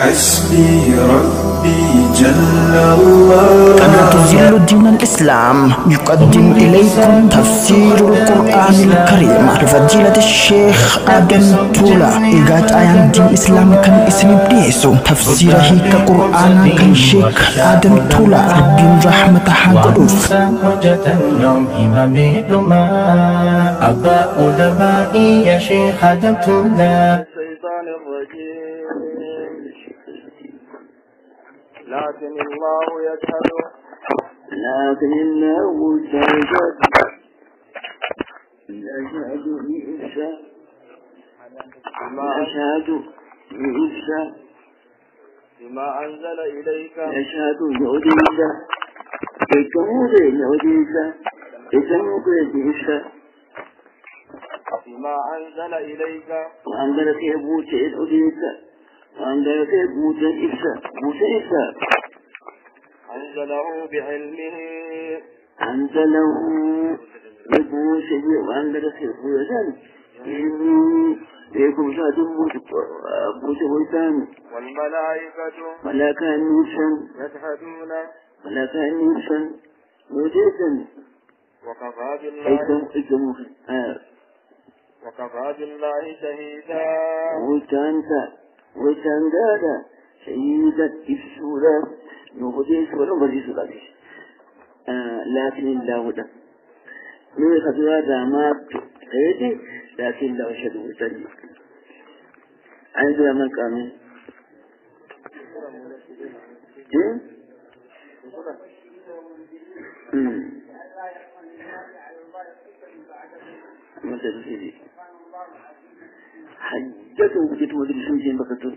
حسبي ربي جل الله. قناة ظل الدين الإسلام يقدم إليكم تفسير القرآن الكريم لفضيلة الشيخ آدم تولا. إيجاد آيات دين الإسلام كان اسم إبليسو تفسيره كقرآن كان شيخ آدم تولا ربين رحمة حقدوف. حجة اليوم إمام أبا علمائي يا شيخ آدم تولا. الشيطان الرجيم. لكن الله يشهد بما أنزل إليك بما أنزل إليك أنزله بعلمه والملائكة يشهدون وكفى بالله شهيدا. لكن الله ده من خطوة دامات خيتي لكن الله شهد وسلم عندنا من كامل مثل سيدي حجته وجدت مدرسون جين بكتر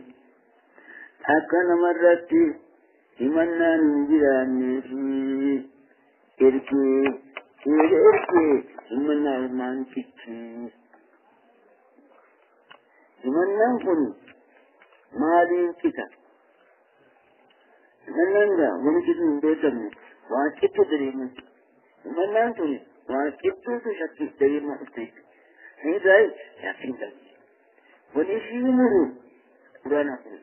أكان مرتي إمنا نجراني في إركي إمنا إمان كتي إمنا نقول مالين كتا إمنا نقول ونكتن بيتنا وانكتو دريما إمنا نقول وانكتو تشكي دريما أستيك هذا يقين ذلك ونشيمه قرانا قول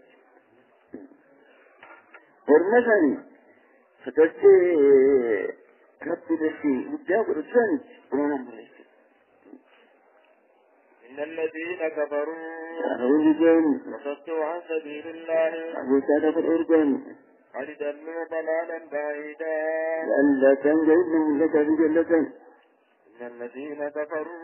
ورمزاني فترتي ربي بسي مجاب رساني قرانا قول إن الذين كفروا أرجان وصدوا عن سبيل الله أبو سادة الأرجان قد ضلوا ضلالا بعيدا. لألا تنجل من لك بجلة إن الذين كفروا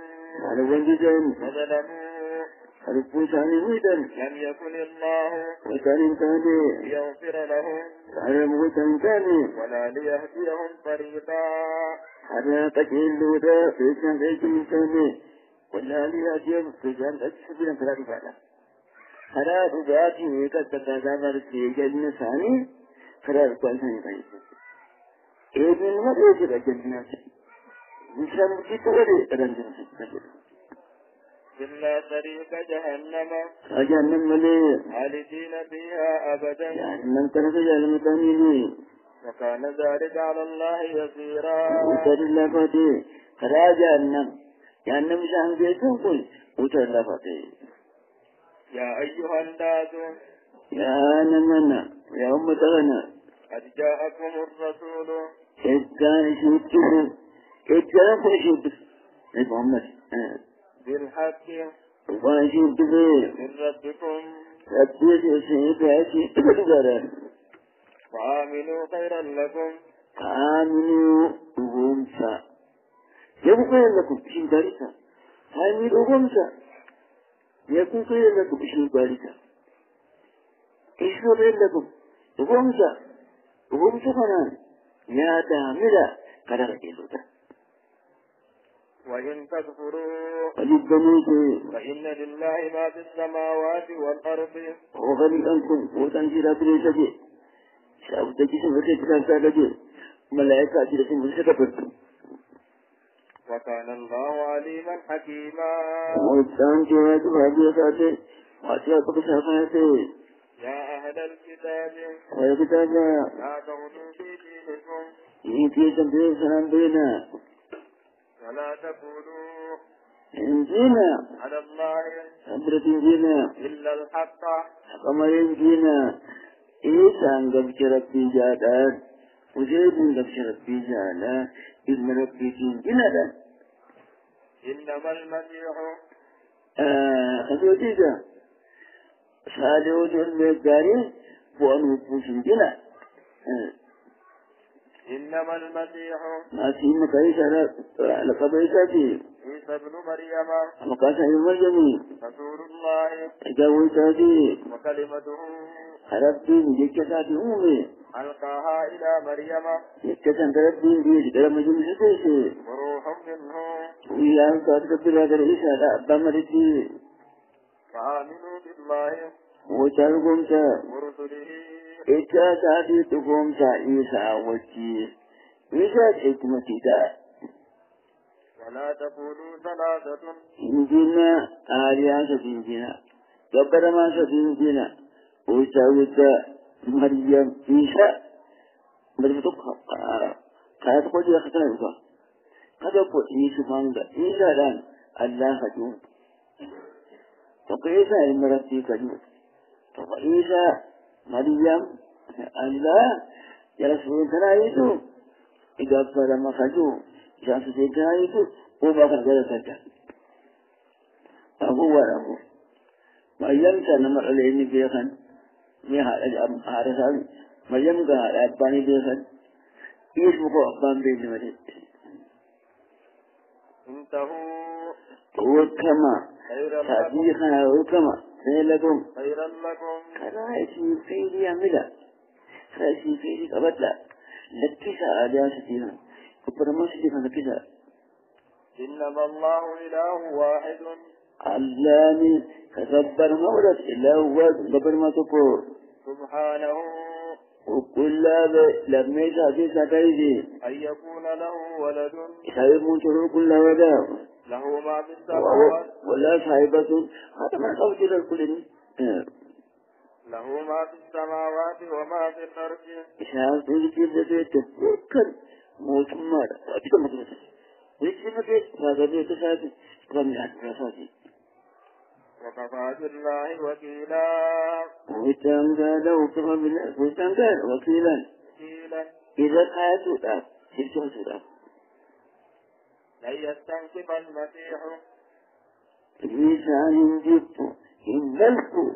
على وجدان وظلموا الفوسان ويدا لم يكن الله وكان تاني ليغفر لهم على موتان تاني ولا ليهديهم طريقا. على تكين لودا فيسان غيكم تاني ولا ليهديهم فيسان أكسبنا ثلاثة فعلا على ذاتي ويكا تتعذاب السيجا النساني فلا أكوان ثاني طيب إذن ما يجب أجلنا نسان مكتوري أدنجنا سيجا إلا طريق جهنم جهنم ملي خالدين فيها أبدا جهنم ترك جهنم تاني وكان ذلك على الله يسيرا. وتر الله فاتي خلا جهنم شان بيتون كل وتر الله فاتي. يا أيها الناس يا نمنا يا أمتنا قد جاءكم الرسول كان شيء محمد بالحق واجب من ربكم ربي سيداتي تقدر فآمنوا خيرا لكم آمنوا وغمسا يبقى خير لكم بشيء باركة آمنوا وغمسا يكون خير لكم بشيء باركة إيش خير لكم وغمسا فنان يا تعمل قرار جلوتا وإن تكفروا فإن لله ما في السماوات والأرض وغني أنكم وتنجي بريسة شاو تجسم وكيكتان ساكجي ملائكة جلسم وسكبت. وكان الله عليما حكيما. وإنسان جواد وهذه ساتي وأسياء بكسافاتي. يا أهل الكتاب يا كتاب لا تغلوا في دينكم يجي تنبيه سلام بينا ولا تقولوا انجينا على الله أمرت انجينا إلا الحق أمر انجينا إيسان قبش ربي جادا وزيد قبش ربي جادا إذن ربي جندا إنما المسيح أزوجيجا ساليو جن ميقاري وأنو بوشن جنا إنما المسيح ما في مكايسة لقبيساتي عيسى ابن مريم مكاسة المريمي رسول الله جاويساتي وكلمته ربي جيكساتي أمي ألقاها إلى مريم جيكسان ربي بيش درم جمسكيسي وروح منه ويان كاتب برادر عيسى لا أبا مريدي فآمنوا بالله وشاركمسا ورسله إجازاتي تقومسا عيسى وجي عيسى حكمتي دا ولا تقولوا ثلاثة إنجينا آليان سبينجينا جبر ما سبينجينا وشاوتا مريم عيسى مريم تبقى كانت قد يختلفها قد يقول عيسى فانجا عيسى لان الله خجون فقيسى المرتي خجون فقيسى مريم الله يرسل تنايتو إذا أكبر ما خجون إذا أكبر تنايتو وما كان ذلك أبو ورأبو مريم كان مرعلين بيخن ميها عارسان مريم كان أباني بيخن يسبقوا أبان بين مريم انتهوا وكما خيرا لكم صديقنا وكما لكم خيرا لكم كرائسي فيدي عملا كرائسي فيدي قبطلا لكسا آليا ستينا كبرما ستينا لكسا إنما الله إله واحد علاني كتبر مولد إلا هو قبر ما تقول سبحانه وكل لم يسعى سكيدي أن يكون له ولد صاحب منشر كل ودا له ما في السماوات ولا صاحبة هذا ما قوتي للكل له ما في السماوات وما في الأرض إشاعة تجيب ذلك تفكر موت مار أكيد ما تنسى ويجب هذا بيت ساتي كم يعني ساتي وكفى بالله وكيلا ويتنقل وكفى بالله ويتنقل وكيلا وكيلا إذا قاعدوا لا يرجعوا لا لن يستنكف المسيح لسان جبت إن ملكوا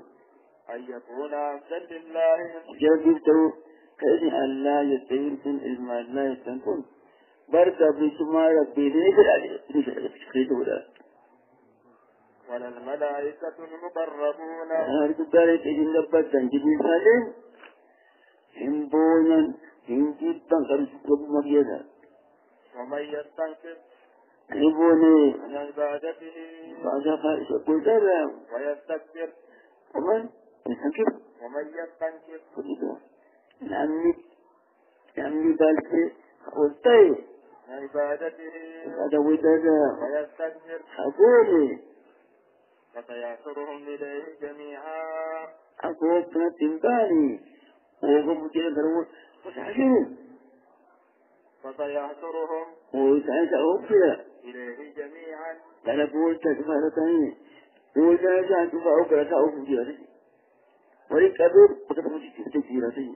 أن يكون عبدا لله جبته كأن الله يستيركم إذا لا يستنكم بركة بسما ربي نزل عليه ولا الملائكة المقربون أرجوك إذن لبت جبين سالم إنبونا إن جبتن كرسكب مبيدا ومن يستنكف إنبوني عن عبادته بعد خائص قلتها ويستكبر ومن يستنكف ومن يستنكف قلتها نعمي بالك قلتها عن عبادته هذا ودادا ويستكبر أقولي فسيحشرهم إليه جميعا أقول تنباني وهم كده ضروري وتعشرون فسيحشرهم وتعشرون كده إليه جميعا أنا قلت كفارتين وجاء تفاعل كرساء فجيرة ولك أدور وكتب تكفيرتين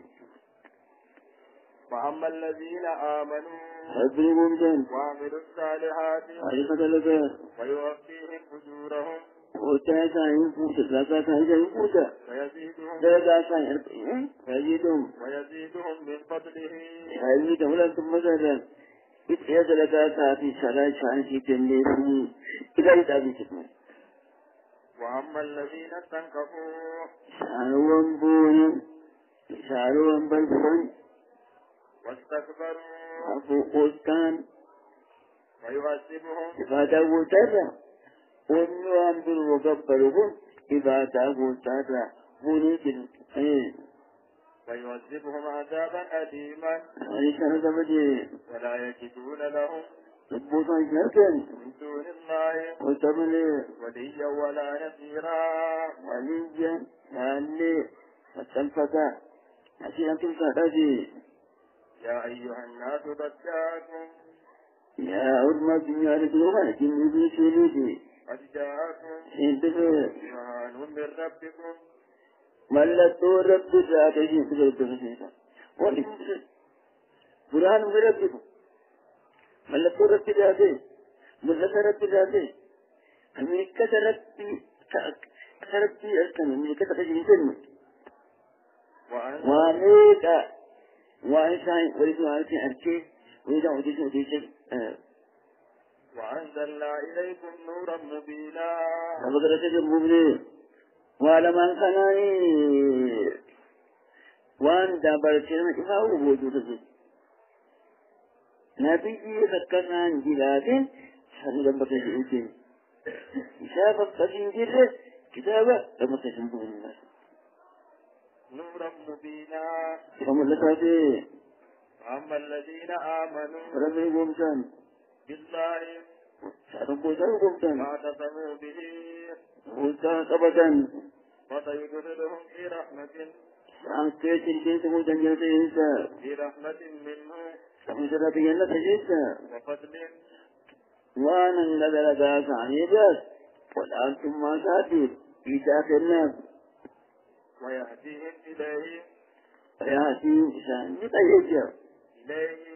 وأما الذين آمنوا أدريهم جان وعملوا الصالحات عرفت لك ويوفيهم أجورهم وتعشى ينفوت لا تعشى ينفوت ويزيدهم لا تعشى يزيدهم ويزيدهم من فضله يزيدهم لا ثم زادا إذ لك تعطي صلاة شانتي تنبيه إذا يتعبي تكمل وأما الذين استنكفوا شعروا بوين شعروا بلبون واستكبروا أبو قلتان ويعذبهم إفادة قلتان ومن أنبر وقبلهم إفادة قلتان ونكل ويعذبهم عذابا أليما وليس نتبدي ولا يجدون لهم نبوطا شركا من دون الله وتبلي وليا ولا نصيرا وليا لأني فتنفتا عشان تنفتاتي يا أيها الناس قد جاءكم يا أرمى الدنيا لكلها جنبي بيشيليتي قد جاءكم انتبه برهان من ربكم ملتو رب ذاته سيدنا ولي برهان ربكم ملتو رب ذاته ملتو رب ذاته أمريكا تربي أركان أمريكا تجيبني وأمريكا وإنسان ولد وإنسان أركي وإذا أديت وأنزلنا إليكم نورا مبينا فبقرة المبين وعلم أن خناني وأن دابرتنا إما هو وجود نبي فكرنا عن جلاد سنجم بكشفين كتابة قديم جدا كتابة لما تشمبه الناس نورا مبينا فهم اللي أما الذين آمنوا ربي قمتان بالله قمتان واعتصموا به قمتان قبطان فسيدخلهم في رحمة عن كيس الجنس قمتان جنسي إنسا في رحمة منه فمسرى بيانا تجيسا وفضل وانا نزل ذاك عن يجاز والأنتم ما ساتي في داخل الناس ويهديهم إليه فيأتي إنسان يتيجا إليه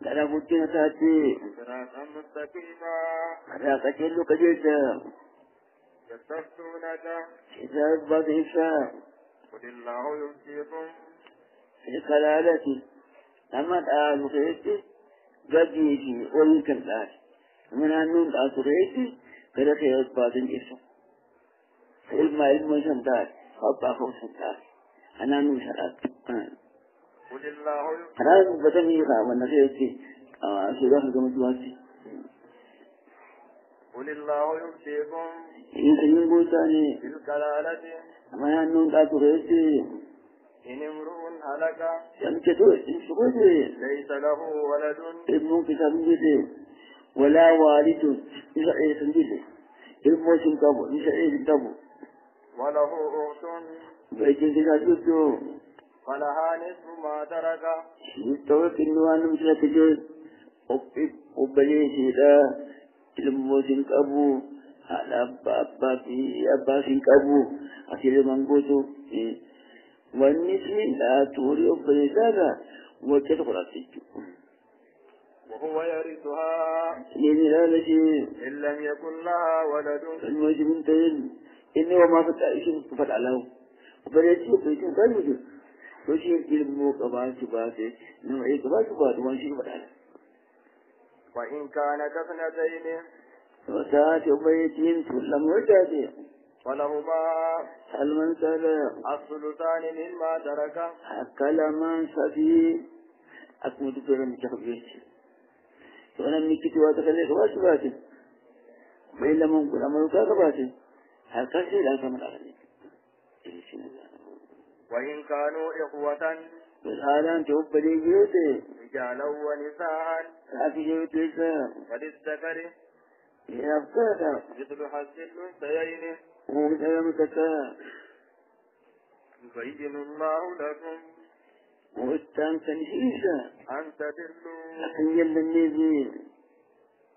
لا بد تأتي صراطا مستقيما لا تكل كجيسا يستفتونك كتاب بضيفا قل الله يفتيكم في الكلالة أما تعالوا خيرتي قديتي ويمكن الآن من أنهم تعالوا خيرتي كده خيرت باطن إسا علم سنتار خطا خوف سنتار أنا نوشرات قل الله يفتيكم أنا بتميغا وانا خيرتي سيداخل كمتواتي قل الله يفتيكم إن سنين بوتاني في الكلالة ما أنهم تعالوا خيرتي إن امرؤ هلك يمكتو إنسكوتي ليس له ولد ابن كتاب جدي ولا والد إسرائيل سنجدي ابن سنتابو إسرائيل سنتابو وله أخت بيتين تكاتوتو فلها نصف ما ترك يتوقع إنوان مثل تجد أبلي سيدا ابن سنتابو على أبا سنتابو أكيد منقوتو والنسل لا توري أبريزاها وتدخل السجن وهو يرثها لذلك إن لم يكن لها ولد المجرم تين إني وما فتح فتح له وبريتي وبريتي قال وجود وشيء علمه كبار كبار نوعي كبار كبار وانشي فتح له وإن كانت اثنتين وساعات وبريتين كلهم وجاده فلهما المنسلة الثلثان مما ترك كلام سفي أكمل كلام كبير وأنا ميكتي واتكلم كبار وإلا ممكن أمرك كبار هكذا لا كمل عليه وإن كانوا إخوة والآلان توب لي جيوتي رجالا ونساء لكن جيوتي فللذكر يبقى مثل حظ الأنثيين ومثل متكا يبين الله لكم وإتام تنشيشا أن تدلوا لكن جل النبي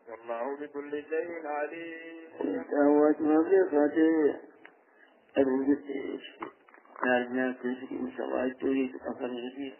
والله بكل شيء عليم وإتاوات مبلغة الوجود نارنا كل شيء من سوائد تريد أفضل نبي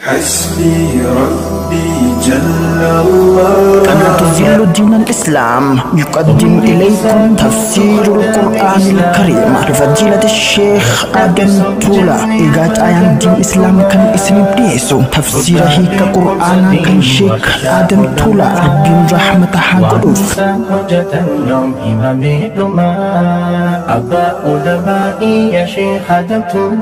حسبي ربي جل الله. قناة ظل الدين الإسلام يقدم إليكم تفسير القرآن الكريم لفضيلة الشيخ آدم تولا. إيجاد آيات دين الإسلام كان اسم بليسو تفسيره كقرآن كان شيخ آدم تولا ربي رحمة حقدوف حجة اليوم إمامي لما أبا أدبائي يا شيخ آدم تولا.